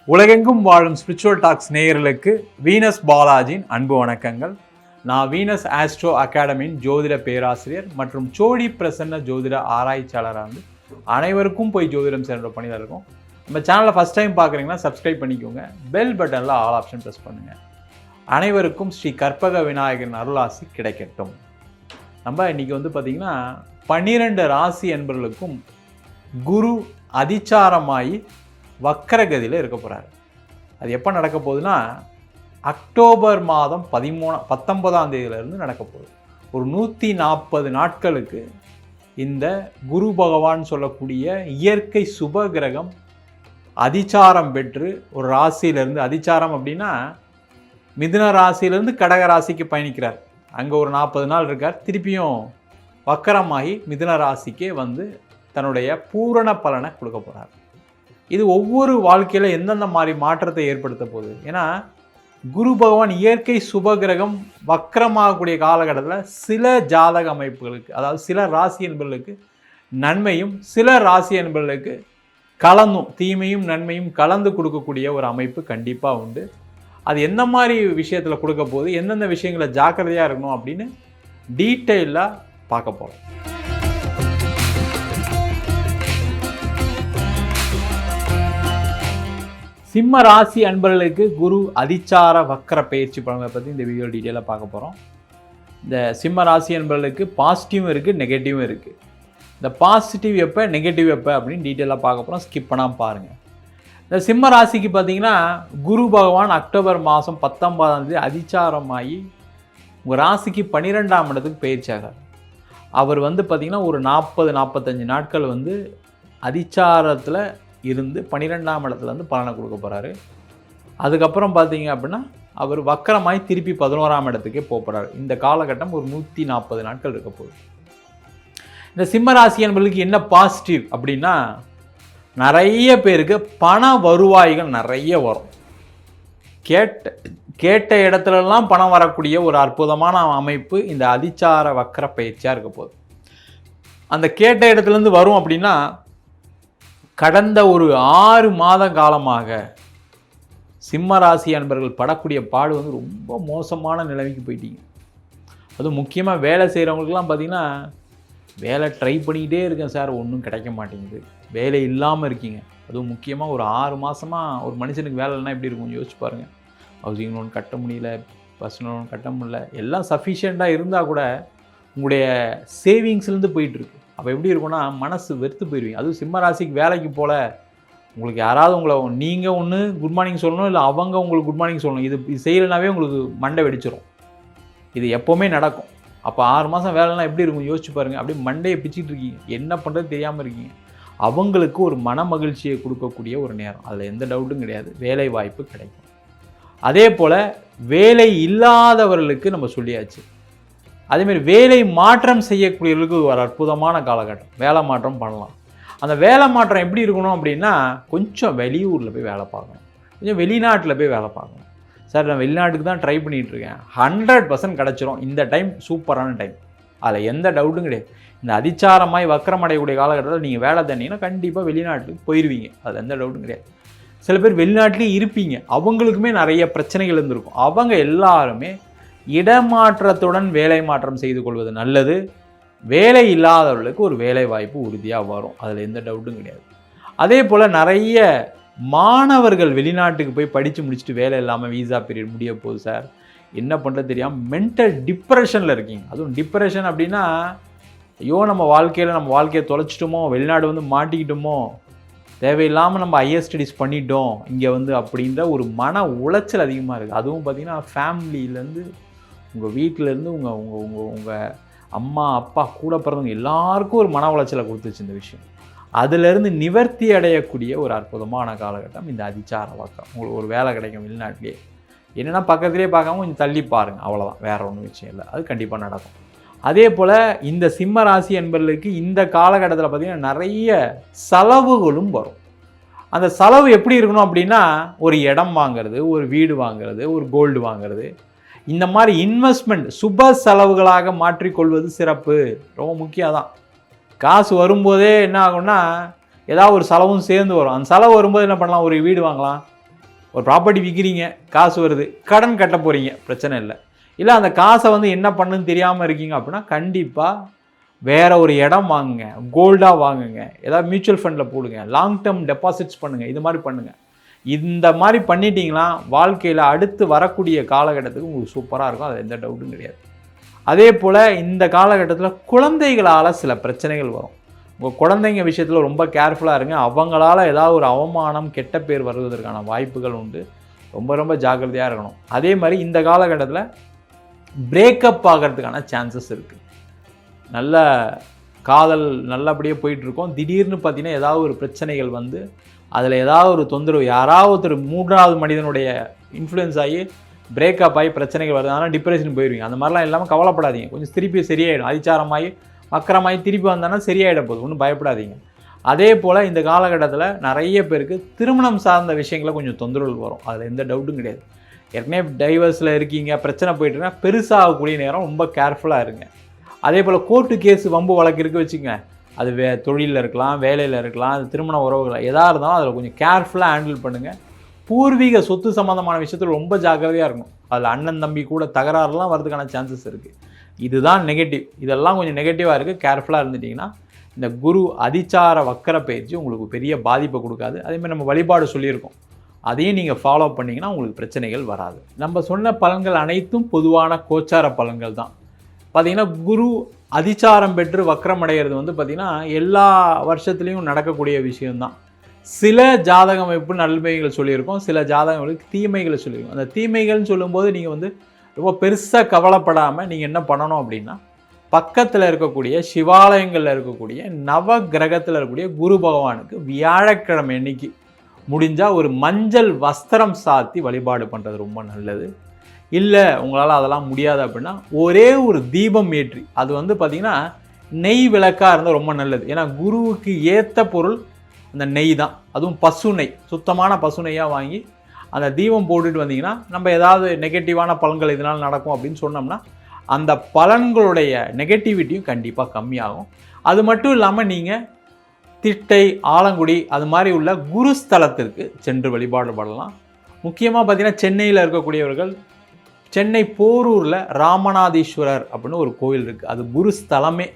உலகெங்கும் வாழும் spiritual tax நேயர்களுக்கு வீனஸ் பாலாஜியின் அன்பு வணக்கங்கள். நான் வீனஸ் ஆஸ்ட்ரோ அகாடமியின் ஜோதிட பேராசிரியர் மற்றும் சோடி பிரசன்ன ஜோதிட ஆராய்ச்சியாளராக அனைவருக்கும் போய் ஜோதிடம் சேர்ந்த பணியில் இருக்கும். நம்ம சேனலை ஃபஸ்ட் டைம் பார்க்குறீங்கன்னா சப்ஸ்கிரைப் பண்ணிக்கோங்க. பெல் பட்டனில் ஆல் ஆப்ஷன் ப்ரெஸ் பண்ணுங்கள். அனைவருக்கும் ஸ்ரீ கற்பக விநாயகரின் அருளாசி கிடைக்கட்டும். நம்ம இன்றைக்கி பார்த்திங்கன்னா 12 ராசி என்பவர்களுக்கும் குரு அதிச்சாரமாகி வக்கரகதியில் இருக்க போகிறாரு. அது எப்போ நடக்க போகுதுன்னா அக்டோபர் மாதம் 19ஆம் தேதியிலிருந்து நடக்க போகுது. ஒரு 140 நாட்களுக்கு இந்த குரு பகவான் சொல்லக்கூடிய இயற்கை சுப கிரகம் அதிச்சாரம் பெற்று ஒரு ராசியிலேருந்து, அதிச்சாரம் அப்படின்னா மிதுன ராசியிலேருந்து கடக ராசிக்கு பயணிக்கிறார். அங்கே ஒரு 40 நாள் இருக்கார். திருப்பியும் வக்கரமாகி மிதுன ராசிக்கே தன்னுடைய பூரண பலனை கொடுக்க போகிறார். இது ஒவ்வொரு வாழ்க்கையில் எந்தெந்த மாதிரி மாற்றத்தை ஏற்படுத்த போகுது? ஏன்னா குரு பகவான் இயற்கை சுபகிரகம் வக்கரமாகக்கூடிய காலகட்டத்தில் சில ஜாதக அமைப்புகளுக்கு, அதாவது சில ராசி என்பவர்களுக்கு நன்மையும் சில ராசி என்பவர்களுக்கு கலந்தும் தீமையும் நன்மையும் கலந்து கொடுக்கக்கூடிய ஒரு அமைப்பு கண்டிப்பாக உண்டு. அது எந்த மாதிரி விஷயத்தில் கொடுக்க போகுது, எந்தெந்த விஷயங்களை ஜாக்கிரதையாக இருக்கணும் அப்படின்னு டீட்டெயிலாக பார்க்க போகிறோம். சிம்ம ராசி அன்பர்களுக்கு குரு அதிச்சார வக்கர பயிற்சி பலனை பற்றி இந்த வீடியோ டீட்டெயிலாக பார்க்க போகிறோம். இந்த சிம்ம ராசி அன்பர்களுக்கு பாசிட்டிவும் இருக்குது, நெகட்டிவும் இருக்குது. இந்த பாசிட்டிவ் எப்போ, நெகட்டிவ் எப்போ அப்படின்னு டீட்டெயிலாக பார்க்க போகிறோம். ஸ்கிப் பண்ணாமல் பாருங்கள். இந்த சிம்ம ராசிக்கு பார்த்திங்கன்னா குரு பகவான் அக்டோபர் மாதம் 19ஆம் தேதி அதிச்சாரமாகி உங்கள் ராசிக்கு 12ஆம் இடத்துக்கு பயிற்சி ஆகார். அவர் பார்த்திங்கன்னா ஒரு 40-45 நாட்கள் அதிச்சாரத்தில் இருந்து 12ஆம் இடத்துலேருந்து பலனை கொடுக்க போகிறாரு. அதுக்கப்புறம் பார்த்தீங்க அப்படின்னா அவர் வக்கரமாய் திருப்பி 11ஆம் இடத்துக்கே போகிறார். இந்த காலகட்டம் ஒரு 140 நாட்கள் இருக்க போகுது. இந்த சிம்ம ராசி என்பவர்களுக்கு என்ன பாசிட்டிவ் அப்படின்னா, நிறைய பேருக்கு பண வருவாய்கள் நிறைய வரும். கேட்ட இடத்துலலாம் பணம் வரக்கூடிய ஒரு அற்புதமான அமைப்பு இந்த அதிச்சார வக்கர பயிற்சியாக இருக்க போகுது. அந்த கேட்ட இடத்துலேருந்து வரும் அப்படின்னா, கடந்த ஒரு 6 மாத காலமாக சிம்ம ராசி அன்பர்கள் படக்கூடிய பாடு ரொம்ப மோசமான நிலைமைக்கு போயிட்டீங்க. அதுவும் முக்கியமாக வேலை செய்கிறவங்களுக்குலாம் பார்த்திங்கன்னா, வேலை ட்ரை பண்ணிக்கிட்டே இருக்கேன் சார், ஒன்றும் கிடைக்க மாட்டேங்குது, வேலை இல்லாமல் இருக்கீங்க. அதுவும் முக்கியமாக ஒரு 6 மாதமாக ஒரு மனுஷனுக்கு வேலை இல்லைனா எப்படி இருக்கும் யோசிச்சு பாருங்கள். ஹவுசிங் லோன் கட்ட முடியல, பர்சனல் லோன் கட்ட முடியல, எல்லாம் சஃபிஷியண்ட்டாக இருந்தால் கூட உங்களுடைய சேவிங்ஸ்லேருந்து போயிட்டுருக்கு. அப்போ எப்படி இருக்குன்னா மனசு வெறுத்து போயிடுவீங்க. அதுவும் சிம்ம ராசிக்கு வேலைக்கு போல் உங்களுக்கு யாராவது உங்களை நீங்கள் ஒன்று குட் மார்னிங் சொல்லணும், இல்லை அவங்க உங்களுக்கு குட் மார்னிங் சொல்லணும். இது செய்யலைனாவே உங்களுக்கு மண்டை வெடிச்சிடும். இது எப்போவுமே நடக்கும். அப்போ 6 மாதம் வேலைலாம் எப்படி இருக்கும் யோசிச்சு பாருங்கள். அப்படியே மண்டையை பிச்சுக்கிட்டு இருக்கீங்க, என்ன பண்ணுறது தெரியாமல் இருக்கீங்க. அவங்களுக்கு ஒரு மன மகிழ்ச்சியை கொடுக்கக்கூடிய ஒரு நேரம், அதில் எந்த டவுட்டும் கிடையாது. வேலை வாய்ப்பு கிடைக்கும். அதே போல் வேலை இல்லாதவர்களுக்கு நம்ம சொல்லியாச்சு. அதேமாதிரி வேலை மாற்றம் செய்யக்கூடியவர்களுக்கு ஒரு அற்புதமான காலகட்டம். வேலை மாற்றம் பண்ணலாம். அந்த வேலை மாற்றம் எப்படி இருக்கணும் அப்படின்னா, கொஞ்சம் வெளியூரில் போய் வேலை பார்க்கணும், கொஞ்சம் வெளிநாட்டில் போய் வேலை பார்க்கணும். சார் நான் வெளிநாட்டுக்கு தான் ட்ரை பண்ணிகிட்ருக்கேன், 100% கிடச்சிரும். இந்த டைம் சூப்பரான டைம், அதில் எந்த டவுட்டும் கிடையாது. இந்த அதிச்சாரமாய் வக்கரம் அடையக்கூடிய காலகட்டத்தில் நீங்கள் வேலை தந்தீங்கன்னா கண்டிப்பாக வெளிநாட்டுக்கு போயிடுவீங்க, அதில் எந்த டவுட்டும் கிடையாது. சில பேர் வெளிநாட்டிலேயே இருப்பீங்க, அவங்களுக்குமே நிறைய பிரச்சனைகள் இருந்திருக்கும். அவங்க எல்லாருமே இடமாற்றத்துடன் வேலை மாற்றம் செய்து கொள்வது நல்லது. வேலை இல்லாதவர்களுக்கு ஒரு வேலை வாய்ப்பு உறுதியாக வரும், அதில் எந்த டவுட்டும் கிடையாது. அதே போல் நிறைய மாணவர்கள் வெளிநாட்டுக்கு போய் படித்து முடிச்சுட்டு வேலை இல்லாமல் வீசா பீரியட் முடிய போகுது சார், என்ன பண்ணுறது தெரியாமல் மென்டல் டிப்ரெஷனில் இருக்கீங்க. அதுவும் டிப்ரெஷன் அப்படின்னா, ஐயோ நம்ம வாழ்க்கையை தொலைச்சிட்டோமோ, வெளிநாடு மாட்டிக்கிட்டோமோ, தேவையில்லாமல் நம்ம ஹையர் ஸ்டடீஸ் பண்ணிட்டோம் இங்கே அப்படின்ற ஒரு மன உளைச்சல் அதிகமாக இருக்குது. அதுவும் பார்த்திங்கன்னா ஃபேமிலியிலேருந்து, உங்கள் வீட்டிலேருந்து, உங்கள் அம்மா அப்பா கூட பிறந்தவங்க எல்லாருக்கும் ஒரு மன உளைச்சலை கொடுத்துச்சு இந்த விஷயம். அதிலிருந்து நிவர்த்தி அடையக்கூடிய ஒரு அற்புதமான காலகட்டம் இந்த அதிச்சார வக்கரம். உங்களுக்கு ஒரு வேலை கிடைக்கும் வெளிநாட்டிலே. என்னென்னா பக்கத்துலேயே பார்க்காம கொஞ்சம் தள்ளி பாருங்கள், அவ்வளோதான், வேறு ஒன்றும் விஷயம் இல்லை. அது கண்டிப்பாக நடக்கும். அதே போல் இந்த சிம்ம ராசி என்பவர்களுக்கு இந்த காலகட்டத்தில் பார்த்திங்கன்னா நிறைய செலவுகளும் வரும். அந்த செலவு எப்படி இருக்கணும் அப்படின்னா, ஒரு இடம் வாங்கிறது, ஒரு வீடு வாங்கிறது, ஒரு கோல்டு வாங்கிறது, இந்த மாதிரி இன்வெஸ்ட்மெண்ட் சுப செலவுகளாக மாற்றிக்கொள்வது சிறப்பு, ரொம்ப முக்கியம் தான். காசு வரும்போதே என்ன ஆகும்னா ஏதாவது ஒரு செலவும் சேர்ந்து வரும். அந்த செலவு வரும்போது என்ன பண்ணலாம், ஒரு வீடு வாங்கலாம், ஒரு ப்ராப்பர்ட்டி விற்கிறீங்க, காசு வருது, கடன் கட்ட போகிறீங்க, பிரச்சனை இல்லை. இல்லை அந்த காசை வந்து என்ன பண்ணுன்னு தெரியாமல் இருக்கீங்க அப்படின்னா கண்டிப்பாக வேறு ஒரு இடம் வாங்குங்க, கோல்டாக வாங்குங்க, ஏதாவது மியூச்சுவல் ஃபண்டில் போடுங்க, லாங் டேர்ம் டெபாசிட்ஸ் பண்ணுங்கள், இது மாதிரி பண்ணுங்கள். இந்த மாதிரி பண்ணிட்டீங்கன்னா வாழ்க்கையில் அடுத்து வரக்கூடிய காலகட்டத்துக்கு உங்களுக்கு சூப்பராக இருக்கும், அது எந்த டவுட்டும் கிடையாது. அதே போல் இந்த காலகட்டத்தில் குழந்தைகளால் சில பிரச்சனைகள் வரும். உங்கள் குழந்தைங்க விஷயத்தில் ரொம்ப கேர்ஃபுல்லாக இருங்க. அவங்களால ஏதாவது ஒரு அவமானம், கெட்ட பேர் வருவதற்கான வாய்ப்புகள் உண்டு. ரொம்ப ரொம்ப ஜாக்கிரதையாக இருக்கணும். அதே மாதிரி இந்த காலகட்டத்தில் பிரேக்கப் ஆகிறதுக்கான சான்சஸ் இருக்குது. நல்ல காதல் நல்லபடியாக போயிட்டுருக்கோம், திடீர்னு பார்த்தீங்கன்னா ஏதாவது ஒரு பிரச்சனைகள் வந்து அதில் ஏதாவது ஒரு தொந்தரவு, யாராவது ஒருத்தர் 3வது மனிதனுடைய இன்ஃப்ளூயன்ஸ் ஆகி பிரேக்கப் ஆகி பிரச்சனைகள் வருது, ஆனால் டிப்ரெஷன் போயிடுவீங்க. அந்த மாதிரிலாம் இல்லாமல் கவலைப்படாதீங்க, கொஞ்சம் திருப்பி சரியாயிடும். அதிச்சாரமாகி வக்கரமாகி திருப்பி வந்தானா சரியாயிட போகுது, ஒன்றும் பயப்படாதீங்க. அதே போல் இந்த காலகட்டத்தில் நிறைய பேருக்கு திருமணம் சார்ந்த விஷயங்களில் கொஞ்சம் தொந்தரவுகள் வரும், அதில் எந்த டவுட்டும் கிடையாது. ஏற்கனவே டைவர்ஸில் இருக்கீங்க, பிரச்சனை போயிட்டுருன்னா பெருசாகக்கூடிய நேரம் ரொம்ப கேர்ஃபுல்லாக இருங்க. அதே போல் கோர்ட்டு கேஸு வம்பு வழக்கு இருக்குது வச்சுங்க, அது தொழிலில் இருக்கலாம், வேலையில் இருக்கலாம், அது திருமண உறவுகள் எதாக இருந்தாலும் அதில் கொஞ்சம் கேர்ஃபுல்லாக ஹேண்டில் பண்ணுங்கள். பூர்வீக சொத்து சம்மந்தமான விஷயத்தில் ரொம்ப ஜாக்கிரதையாக இருக்கணும். அதில் அண்ணன் தம்பி கூட தகராறுலாம் வரதுக்கான சான்சஸ் இருக்குது. இதுதான் நெகட்டிவ். இதெல்லாம் கொஞ்சம் நெகட்டிவாக இருக்குது. கேர்ஃபுல்லாக இருந்துட்டிங்கன்னா இந்த குரு அதிச்சார வக்கர பயிற்சி உங்களுக்கு பெரிய பாதிப்பை கொடுக்காது. அதேமாதிரி நம்ம வழிபாடு சொல்லியிருக்கோம், அதையும் நீங்கள் ஃபாலோ பண்ணிங்கன்னா உங்களுக்கு பிரச்சனைகள் வராது. நம்ம சொன்ன பலன்கள் அனைத்தும் பொதுவான கோச்சார பலன்கள் தான். பார்த்திங்கன்னா குரு அதிச்சாரம் பெற்று வக்கரம் அடைகிறது வந்து பார்த்திங்கன்னா எல்லா வருஷத்துலேயும் நடக்கக்கூடிய விஷயம்தான். சில ஜாதக அமைப்பு நன்மைகள் சொல்லியிருக்கோம், சில ஜாதகங்களுக்கு தீமைகளை சொல்லியிருக்கோம். அந்த தீமைகள்னு சொல்லும்போது நீங்கள் வந்து ரொம்ப பெருசாக கவலைப்படாமல் நீங்கள் என்ன பண்ணணும் அப்படின்னா, பக்கத்தில் இருக்கக்கூடிய சிவாலயங்களில் இருக்கக்கூடிய நவ கிரகத்தில் இருக்கக்கூடிய குரு பகவானுக்கு வியாழக்கிழமை அன்னைக்கு முடிஞ்சால் ஒரு மஞ்சள் வஸ்திரம் சாத்தி வழிபாடு பண்ணுறது ரொம்ப நல்லது. இல்லை உங்களால் அதெல்லாம் முடியாது அப்படின்னா ஒரே ஒரு தீபம் ஏற்றி, அது வந்து பார்த்திங்கன்னா நெய் விளக்காக இருந்தால் ரொம்ப நல்லது. ஏன்னா குருவுக்கு ஏற்ற பொருள் அந்த நெய் தான், அதுவும் பசு நெய், சுத்தமான பசு நெய்யாக வாங்கி அந்த தீபம் போட்டுட்டு வந்தீங்கன்னா நம்ம ஏதாவது நெகட்டிவான பலன்கள் இதனால் நடக்கும் அப்படின்னு சொன்னோம்னா அந்த பலன்களுடைய நெகட்டிவிட்டியும் கண்டிப்பாக கம்மியாகும். அது மட்டும் இல்லாமல் நீங்கள் திட்டை, ஆலங்குடி அது மாதிரி உள்ள குருஸ்தலத்திற்கு சென்று வழிபாடு பண்ணலாம். முக்கியமாக பார்த்திங்கன்னா சென்னையில் இருக்கக்கூடியவர்கள் சென்னை போரூரில் ராமநாதீஸ்வரர் அப்படின்னு ஒரு கோவில் இருக்குது. அது குருஸ்தலமே,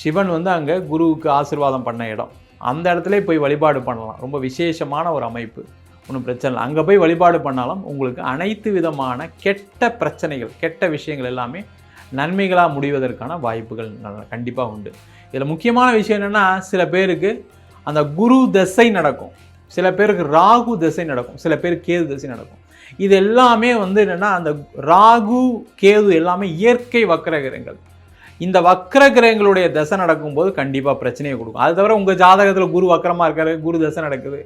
சிவன் வந்து அங்கே குருவுக்கு ஆசீர்வாதம் பண்ண இடம். அந்த இடத்துல போய் வழிபாடு பண்ணலாம். ரொம்ப விசேஷமான ஒரு அமைப்பு, ஒன்றும் பிரச்சனை இல்லை. அங்கே போய் வழிபாடு பண்ணாலும் உங்களுக்கு அனைத்து விதமான கெட்ட பிரச்சனைகள், கெட்ட விஷயங்கள் எல்லாமே நன்மைகளாக முடிவதற்கான வாய்ப்புகள் கண்டிப்பாக உண்டு. இதில் முக்கியமான விஷயம் என்னென்னா, சில பேருக்கு அந்த குரு திசை நடக்கும், சில பேருக்கு ராகு திசை நடக்கும், சில பேருக்கு கேது திசை நடக்கும். இது எல்லாமே வந்து என்னென்னா, அந்த ராகு கேது எல்லாமே இயற்கை வக்கர கிரகங்கள். இந்த வக்கர கிரகங்களுடைய தசை நடக்கும்போது கண்டிப்பாக பிரச்சனையை கொடுக்கும். அது தவிர உங்கள் ஜாதகத்தில் குரு வக்கரமாக இருக்காரு, குரு தசை நடக்குது,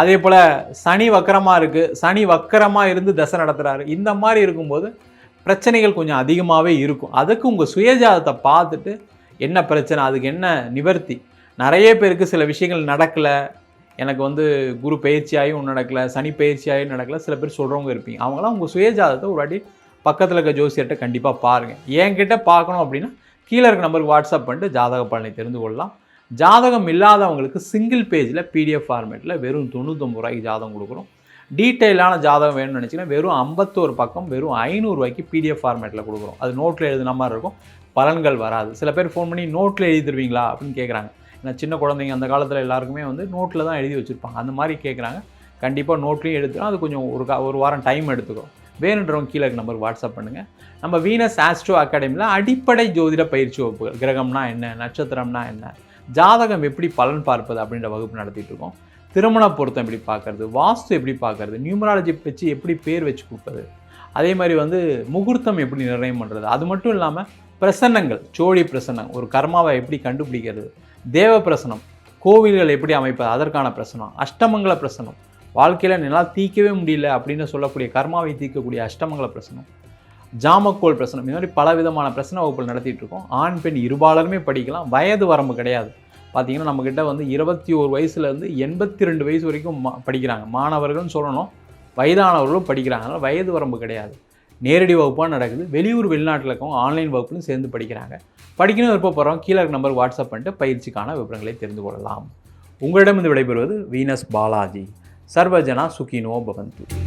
அதே போல் சனி வக்கரமாக இருக்குது, சனி வக்கரமாக இருந்து தசை நடத்துகிறாரு, இந்த மாதிரி இருக்கும்போது பிரச்சனைகள் கொஞ்சம் அதிகமாகவே இருக்கும். அதுக்கு உங்கள் சுயஜாதத்தை பார்த்துட்டு என்ன பிரச்சனை, அதுக்கு என்ன நிவர்த்தி. நிறைய பேருக்கு சில விஷயங்கள் நடக்கலை, எனக்கு வந்து குரு பயிற்சியாகவும் நடக்கலை, சனி பயிற்சியாகவும் நடக்கலை, சில பேர் சொல்கிறவங்க இருப்பீங்க. அவங்களாம் உங்கள் சுயஜாதத்தை ஒரு வாட்டி பக்கத்தில் இருக்க ஜோசியர்கிட்ட கண்டிப்பாக பாருங்கள். என்கிட்ட பார்க்கணும் அப்படின்னா கீழே இருக்க நம்பருக்கு வாட்ஸ்அப் பண்ணிட்டு ஜாதக பலனை தெரிந்து கொள்ளலாம். ஜாதகம் இல்லாதவங்களுக்கு சிங்கிள் பேஜில் பிடிஎஃப் ஃபார்மேட்டில் வெறும் 99 ரூபாய்க்கு ஜாதகம் கொடுக்குறோம். டீட்டெயிலான ஜாதகம் வேணும்னு நினச்சிங்கன்னா வெறும் 51 பக்கம் வெறும் 500 ரூபாய்க்கு பிடிஎஃப் ஃபார்மேட்டில் கொடுக்குறோம். அது நோட்டில் எழுதுன மாதிரி இருக்கும், பலன்கள் வராது. சில பேர் ஃபோன் பண்ணி நோட்டில் எழுதி தருவீங்களா அப்படின்னு கேட்குறாங்க. ஏன்னா சின்ன குழந்தைங்க அந்த காலத்தில் எல்லாருக்குமே வந்து நோட்டில் தான் எழுதி வச்சுருப்பாங்க, அந்த மாதிரி கேட்குறாங்க. கண்டிப்பாக நோட்லேயும் எடுத்துக்கலாம், அது கொஞ்சம் ஒரு வாரம் டைம் எடுத்துக்கும். வேணுன்றவங்க கீழே இருக்க நம்பருக்கு வாட்ஸ்அப் பண்ணுங்கள். நம்ம வீனஸ் ஆஸ்ட்ரோ அகாடமியில் அடிப்படை ஜோதிட பயிற்சி வகுப்புகள், கிரகம்னா என்ன, நட்சத்திரம்னா என்ன, ஜாதகம் எப்படி பலன் பார்ப்பது அப்படின்ற வகுப்பு நடத்திட்டு இருக்கோம். திருமண பொருத்தம் எப்படி பார்க்கறது, வாஸ்து எப்படி பார்க்கறது, நியூமராலஜி வச்சு எப்படி பேர் வச்சு கொடுப்பது, அதே மாதிரி வந்து முகூர்த்தம் எப்படி நிர்ணயம் பண்ணுறது, அது மட்டும் இல்லாமல் பிரசன்னங்கள், சோழி பிரசன்னம், ஒரு கர்மாவை எப்படி கண்டுபிடிக்கிறது, தேவ பிரசனம், கோவில்கள் எப்படி அமைப்பது அதற்கான பிரசனம், அஷ்டமங்கல பிரசனம், வாழ்க்கையில் என்னால் தீர்க்கவே முடியல அப்படின்னு சொல்லக்கூடிய கர்மாவை தீர்க்கக்கூடிய அஷ்டமங்கல பிரசனம், ஜாமக்கோல் பிரசனம், இந்த மாதிரி பல விதமான பிரசன வகுப்புகள் நடத்திட்டு இருக்கோம். ஆண் பெண் இருபாலருமே படிக்கலாம், வயது வரம்பு கிடையாது. பார்த்திங்கன்னா நம்மக்கிட்ட வந்து 21 வயசுலேருந்து 82 வயசு வரைக்கும் படிக்கிறாங்க. மாணவர்கள்னு சொல்லணும், வயதானவர்களும் படிக்கிறாங்க. அதனால் வயது வரம்பு கிடையாது. நேரடி வகுப்பாக நடக்குது. வெளியூர் வெளிநாட்டில் இருக்கவங்க ஆன்லைன் வகுப்புலையும் சேர்ந்து படிக்கிறாங்க. படிக்கணும் விருப்பப்படுறவங்க கீழே நம்பருக்கு வாட்ஸ்அப் பண்ணிட்டு பயிற்சிக்கான விவரங்களை தெரிந்து கொள்ளலாம். உங்களிடம் இருந்து விடைபெறுவது வீனஸ் பாலாஜி. சர்வஜனா சுகினோ பவந்து.